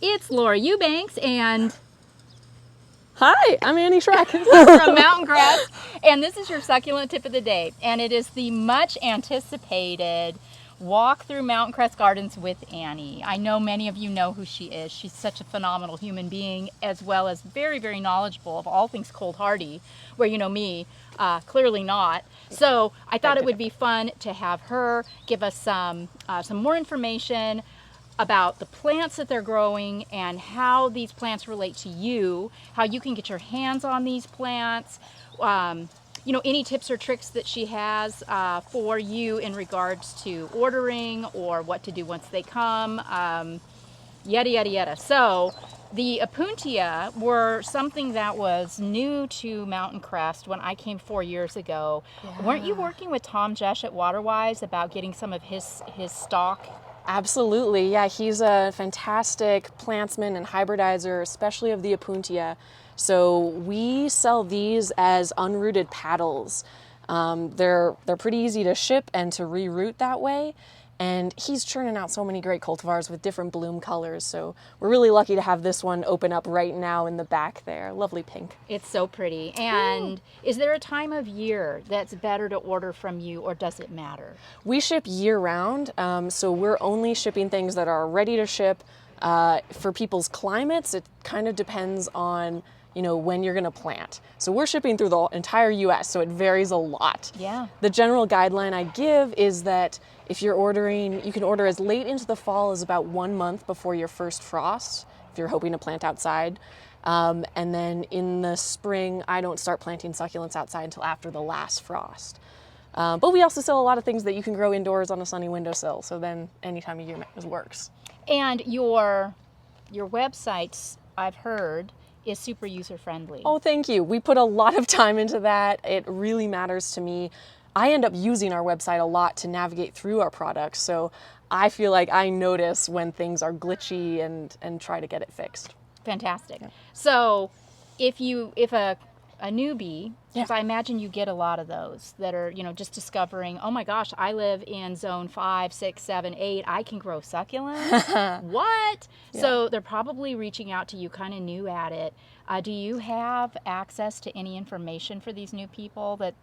It's Laura Eubanks and Hi, I'm Annie Schreck from Mountain Crest, and this is your succulent tip of the day, and it is the much anticipated walk through Mountain Crest Gardens with Annie. I know many of you know who she is. She's such a phenomenal human being, as well as very, very knowledgeable of all things cold hardy, where you know me, clearly not. So I thought it would be fun to have her give us some more information about the plants that they're growing and how these plants relate to you, how you can get your hands on these plants, you know, any tips or tricks that she has for you in regards to ordering or what to do once they come, yada, yada, yada. So the Opuntia were something that was new to Mountain Crest when I came 4 years ago. Yeah. Weren't you working with Tom Jesh at Waterwise about getting some of his stock? Absolutely, yeah, he's a fantastic plantsman and hybridizer, especially of the Opuntia. So we sell these as unrooted paddles. They're pretty easy to ship and to reroot that way. And he's churning out so many great cultivars with different bloom colors. So we're really lucky to have this one open up right now in the back there. Lovely pink. It's so pretty. And is there a time of year that's better to order from you, or does it matter? We ship year round. So we're only shipping things that are ready to ship. For people's climates, it kind of depends on when you're going to plant. So we're shipping through the entire US, so it varies a lot. Yeah. The general guideline I give is that if you're ordering, you can order as late into the fall as about 1 month before your first frost, if you're hoping to plant outside. And then in the spring, I don't start planting succulents outside until after the last frost. But we also sell a lot of things that you can grow indoors on a sunny windowsill, so then any time of year works. And your websites, I've heard, is super user-friendly. Oh, thank you. We put a lot of time into that. It really matters to me. I end up using our website a lot to navigate through our products, so I feel like I notice when things are glitchy and try to get it fixed. Fantastic. Yeah. So if a newbie, because I imagine you get a lot of those that are, just discovering, oh my gosh, I live in zone 5, 6, 7, 8, I can grow succulents. What? Yeah. So they're probably reaching out to you kind of new at it. Do you have access to any information for these new people that,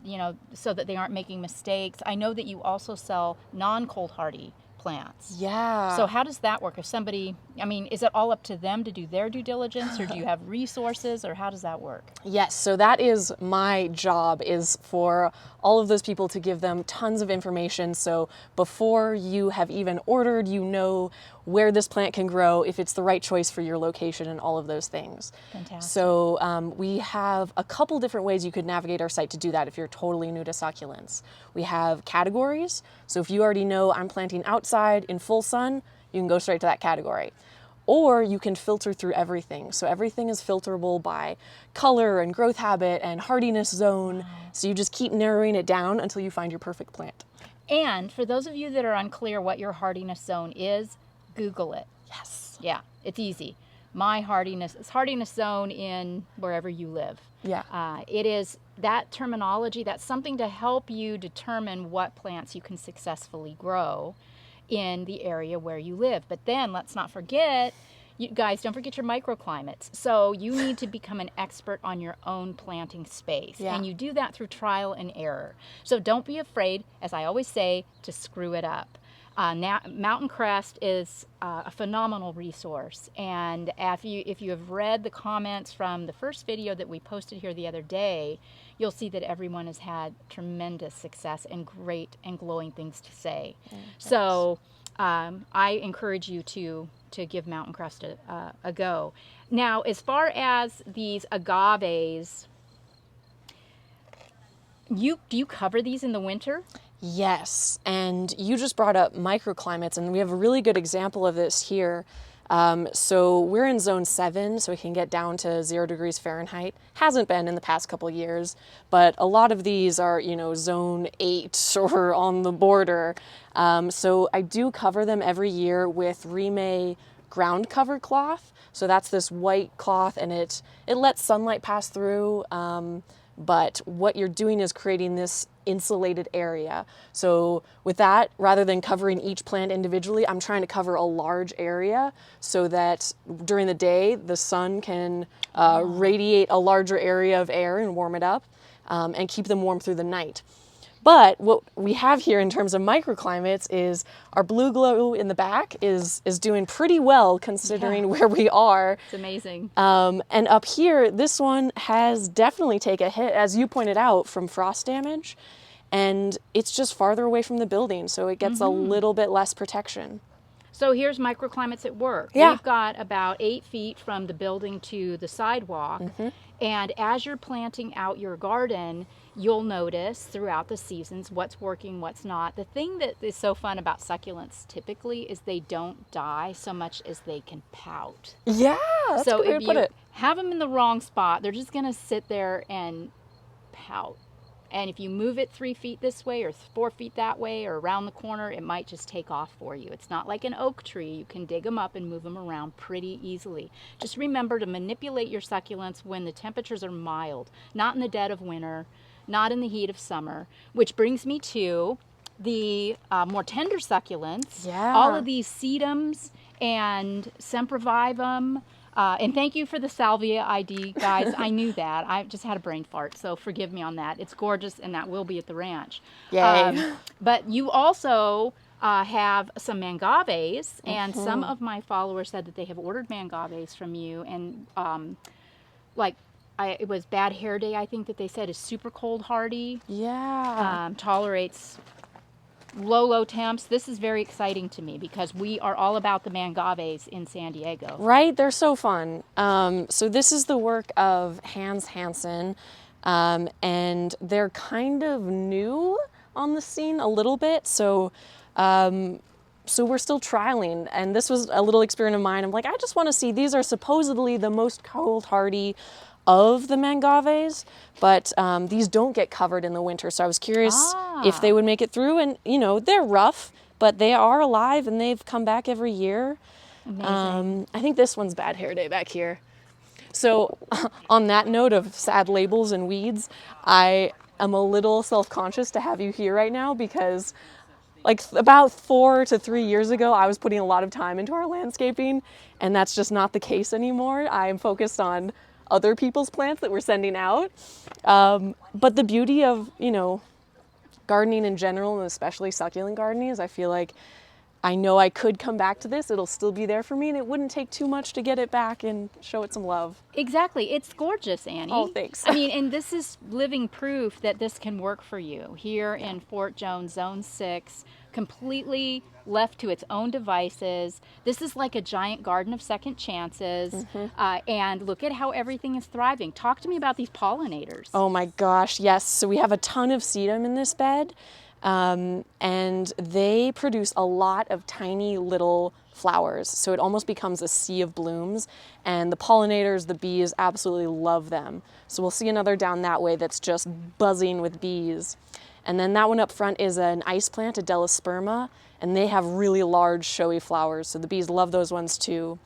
so that they aren't making mistakes? I know that you also sell non-cold hardy plants. Yeah. So how does that work? If somebody, is it all up to them to do their due diligence, or do you have resources, or how does that work? Yes, so that is my job, is for all of those people to give them tons of information. So before you have even ordered, where this plant can grow, if it's the right choice for your location, and all of those things. Fantastic. So we have a couple different ways you could navigate our site to do that if you're totally new to succulents. We have categories. So if you already know I'm planting outside in full sun, you can go straight to that category. Or you can filter through everything. So everything is filterable by color and growth habit and hardiness zone. Wow. So you just keep narrowing it down until you find your perfect plant. And for those of you that are unclear what your hardiness zone is, Google it. Yes. Yeah, it's easy. My hardiness zone in wherever you live. Yeah. It is that terminology. That's something to help you determine what plants you can successfully grow in the area where you live. But then let's not forget, you guys, don't forget your microclimates. So you need to become an expert on your own planting space. Yeah. And you do that through trial and error. So don't be afraid, as I always say, to screw it up. Mountain Crest is a phenomenal resource, and if you have read the comments from the first video that we posted here the other day, you'll see that everyone has had tremendous success and great and glowing things to say. So I encourage you to give Mountain Crest a go. Now, as far as these agaves, do you cover these in the winter? Yes, and you just brought up microclimates, and we have a really good example of this here. So we're in zone 7, so we can get down to 0 degrees Fahrenheit. Hasn't been in the past couple of years, but a lot of these are, zone 8 or on the border. So I do cover them every year with Rime ground cover cloth. So that's this white cloth, and it lets sunlight pass through, but what you're doing is creating this insulated area. So with that, rather than covering each plant individually, I'm trying to cover a large area so that during the day the sun can radiate a larger area of air and warm it up, and keep them warm through the night. But what we have here in terms of microclimates is our blue glow in the back is doing pretty well considering where we are. It's amazing. And up here, this one has definitely taken a hit, as you pointed out, from frost damage. And it's just farther away from the building, so it gets a little bit less protection. So here's microclimates at work. Yeah. We've got about 8 feet from the building to the sidewalk. And as you're planting out your garden, you'll notice throughout the seasons what's working, what's not. The thing that is so fun about succulents typically is they don't die so much as they can pout. Yeah, that's So a good way if to put you it. have them in the wrong spot, they're just going to sit there and pout. And if you move it 3 feet this way or 4 feet that way or around the corner, it might just take off for you. It's not like an oak tree. You can dig them up and move them around pretty easily. Just remember to manipulate your succulents when the temperatures are mild, not in the dead of winter, not in the heat of summer, which brings me to the more tender succulents. Yeah. All of these sedums and sempervivum. And thank you for the salvia ID, guys. I knew that. I just had a brain fart, so forgive me on that. It's gorgeous, and that will be at the ranch. Yay. But you also have some mangaves, and some of my followers said that they have ordered mangaves from you, and it was Bad Hair Day, I think that they said is super cold hardy, Yeah. tolerates low temps. This is very exciting to me because we are all about the mangaves in San Diego. Right? They're so fun. So this is the work of Hans Hansen, and they're kind of new on the scene a little bit. So we're still trialing, and this was a little experiment of mine. I'm like, I just want to see. These are supposedly the most cold hardy of the mangaves, but these don't get covered in the winter. So I was curious if they would make it through, and they're rough, but they are alive and they've come back every year. Amazing. I think this one's Bad Hair Day back here. So on that note of sad labels and weeds, I am a little self-conscious to have you here right now because about 4 to 3 years ago, I was putting a lot of time into our landscaping, and that's just not the case anymore. I am focused on other people's plants that we're sending out. But the beauty of, gardening in general, and especially succulent gardening, is I feel like I know I could come back to this. It'll still be there for me, and it wouldn't take too much to get it back and show it some love. Exactly. It's gorgeous, Annie. Oh, thanks. I mean, and this is living proof that this can work for you. Here in Fort Jones, Zone 6, completely left to its own devices. This is like a giant garden of second chances. And look at how everything is thriving. Talk to me about these pollinators. Oh my gosh, yes. So we have a ton of sedum in this bed. And they produce a lot of tiny little flowers. So it almost becomes a sea of blooms, and the pollinators, the bees, absolutely love them. So we'll see another down that way that's just buzzing with bees. And then that one up front is an ice plant, a Delosperma, and they have really large showy flowers. So the bees love those ones too.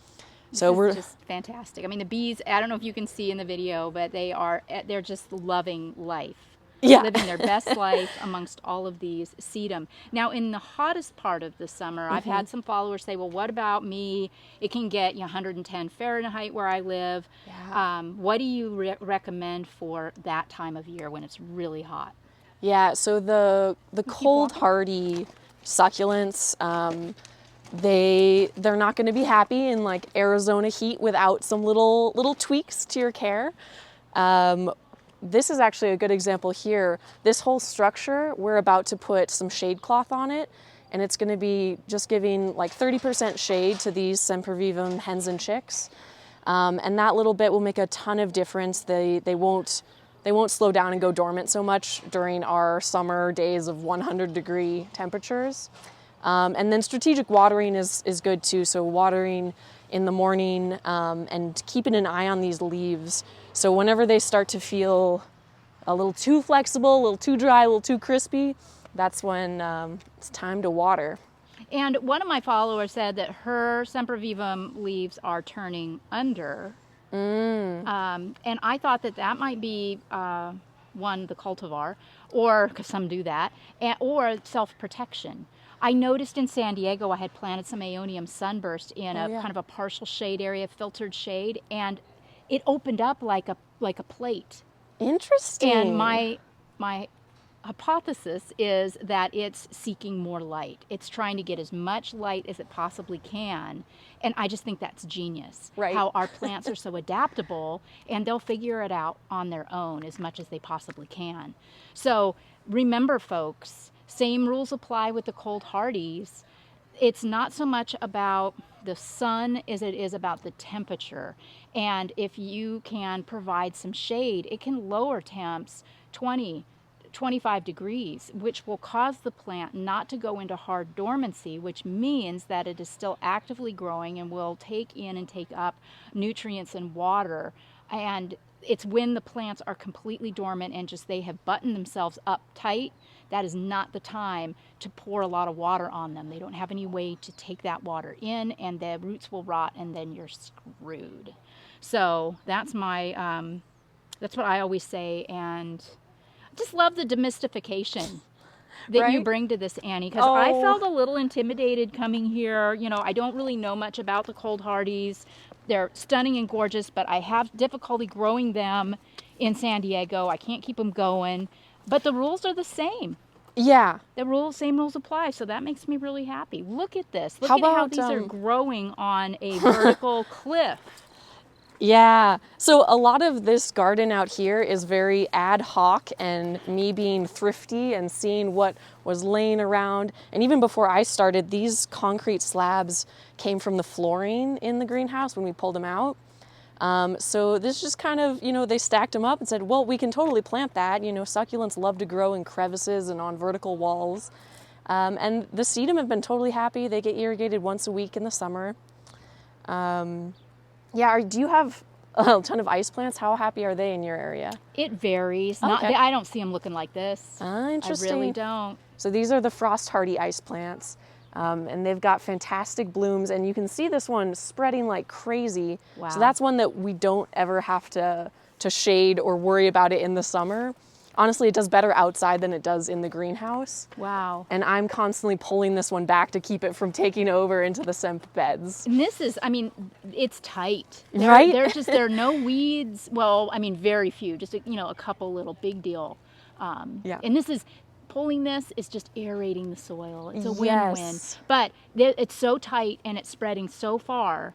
So This we're is just fantastic. I mean, the bees, I don't know if you can see in the video, but they're just loving life. Yeah. Living their best life amongst all of these sedum. Now, in the hottest part of the summer, I've had some followers say, well, what about me? It can get 110 Fahrenheit where I live. Yeah. What do you recommend for that time of year when it's really hot? Yeah, so the cold hardy succulents, they're not going to be happy in like Arizona heat without some little tweaks to your care. This is actually a good example here. This whole structure, we're about to put some shade cloth on it, and it's going to be just giving like 30% shade to these sempervivum hens and chicks. And that little bit will make a ton of difference. They won't slow down and go dormant so much during our summer days of 100-degree temperatures. And then strategic watering is good too. So watering in the morning and keeping an eye on these leaves. So whenever they start to feel a little too flexible, a little too dry, a little too crispy, that's when it's time to water. And one of my followers said that her sempervivum leaves are turning under. And I thought that might be one, the cultivar, or because some do that, or self-protection. I noticed in San Diego I had planted some Aeonium sunburst in a kind of a partial shade area, filtered shade, and it opened up like a plate. Interesting. And my hypothesis is that it's seeking more light. It's trying to get as much light as it possibly can. And I just think that's genius. Right. How our plants are so adaptable, and they'll figure it out on their own as much as they possibly can. So remember, folks, same rules apply with the cold hardies. It's not so much about the sun as it is about the temperature. And if you can provide some shade, it can lower temps 25 degrees, which will cause the plant not to go into hard dormancy, which means that it is still actively growing and will take in and take up nutrients and water. And it's when the plants are completely dormant and just they have buttoned themselves up tight, that is not the time to pour a lot of water on them. They don't have any way to take that water in, and the roots will rot, and then you're screwed. So that's that's what I always say, and I just love the demystification that you bring to this, Annie, because I felt a little intimidated coming here. You know, I don't really know much about the cold hardies. They're stunning and gorgeous, but I have difficulty growing them in San Diego. I can't keep them going. But the rules are the same. Yeah. Same rules apply, so that makes me really happy. Look at this. Look at how these are growing on a vertical cliff. Yeah. So a lot of this garden out here is very ad hoc, and me being thrifty and seeing what was laying around. And even before I started, these concrete slabs came from the flooring in the greenhouse when we pulled them out. So this just kind of, they stacked them up and said, well, we can totally plant that. Succulents love to grow in crevices and on vertical walls. And the sedum have been totally happy. They get irrigated once a week in the summer. Do you have a ton of ice plants? How happy are they in your area? It varies. Okay. I don't see them looking like this. Interesting. I really don't. So these are the frost hardy ice plants. And they've got fantastic blooms, and you can see this one spreading like crazy. Wow. So that's one that we don't ever have to shade or worry about it in the summer. Honestly, it does better outside than it does in the greenhouse. Wow. And I'm constantly pulling this one back to keep it from taking over into the semp beds. And this is, it's tight. Right? There are no weeds. Well, very few, just, a couple little big deal. And this is, pulling this is just aerating the soil. It's a win-win. Yes. But it's so tight and it's spreading so far.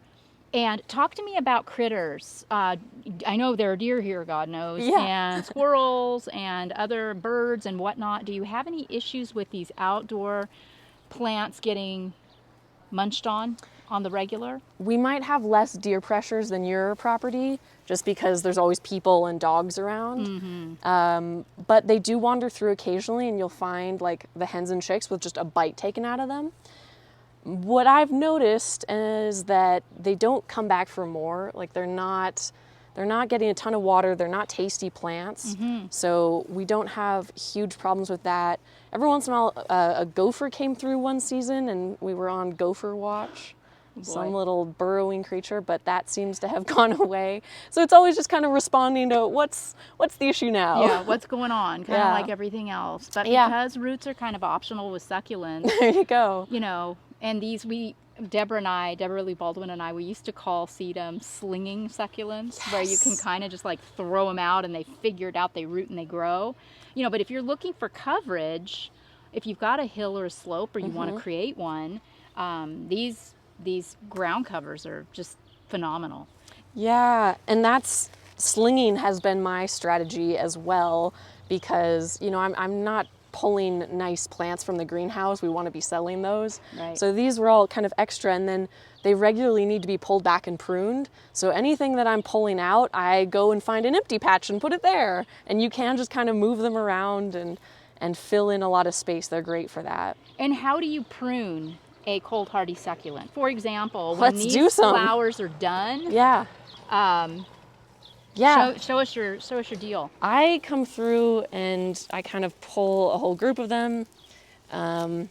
And talk to me about critters. I know there are deer here, God knows, and squirrels and other birds and whatnot. Do you have any issues with these outdoor plants getting munched on the regular? We might have less deer pressures than your property just because there's always people and dogs around. Mm-hmm. But they do wander through occasionally, and you'll find like the hens and chicks with just a bite taken out of them. What I've noticed is that they don't come back for more. Like they're not getting a ton of water. They're not tasty plants. Mm-hmm. So we don't have huge problems with that. Every once in a while, a gopher came through one season, and we were on gopher watch. Some little burrowing creature, but that seems to have gone away. So it's always just kind of responding to what's the issue now? Yeah, what's going on? Kind of like everything else. But because roots are kind of optional with succulents. There you go. And these Deborah Lee Baldwin and I, we used to call sedum slinging succulents, where you can kind of just like throw them out and they figured out they root and they grow. But if you're looking for coverage, if you've got a hill or a slope or you want to create one, these ground covers are just phenomenal. Yeah, and slinging has been my strategy as well, because I'm not pulling nice plants from the greenhouse. We want to be selling those. Right. So these were all kind of extra, and then they regularly need to be pulled back and pruned. So anything that I'm pulling out, I go and find an empty patch and put it there. And you can just kind of move them around and fill in a lot of space. They're great for that. And how do you prune a cold hardy succulent? For example, when Let's these do some. flowers are done, show us your deal. I come through and I kind of pull a whole group of them and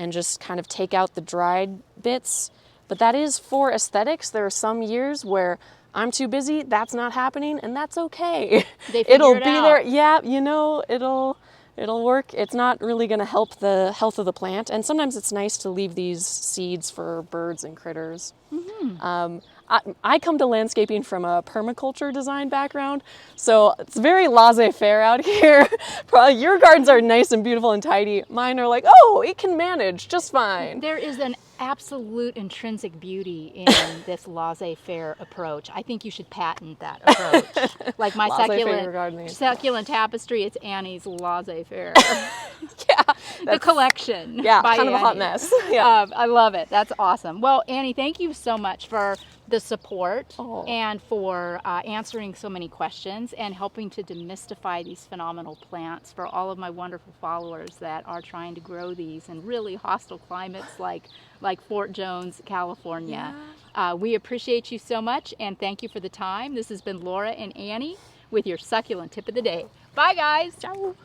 just kind of take out the dried bits. But that is for aesthetics. There are some years where I'm too busy, that's not happening, and that's okay. They figure It'll it be out. there. Yeah, you know, it'll work. It's not really going to help the health of the plant, and sometimes it's nice to leave these seeds for birds and critters. I come to landscaping from a permaculture design background, so it's very laissez-faire out here. Probably your gardens are nice and beautiful and tidy. Mine are like, oh, it can manage just fine. There is an absolute intrinsic beauty in this laissez-faire approach. I think you should patent that approach. Like my Laissez-faire gardening. succulent tapestry, it's Annie's laissez-faire. Yeah, The collection. yeah, by kind of a hot Annie. mess. Yeah. I love it. That's awesome. Well, Annie, thank you so much for the support and for answering so many questions and helping to demystify these phenomenal plants for all of my wonderful followers that are trying to grow these in really hostile climates like Fort Jones, California. We appreciate you so much and thank you for the time. This has been Laura and Annie with your succulent tip of the day. Bye, guys. Ciao.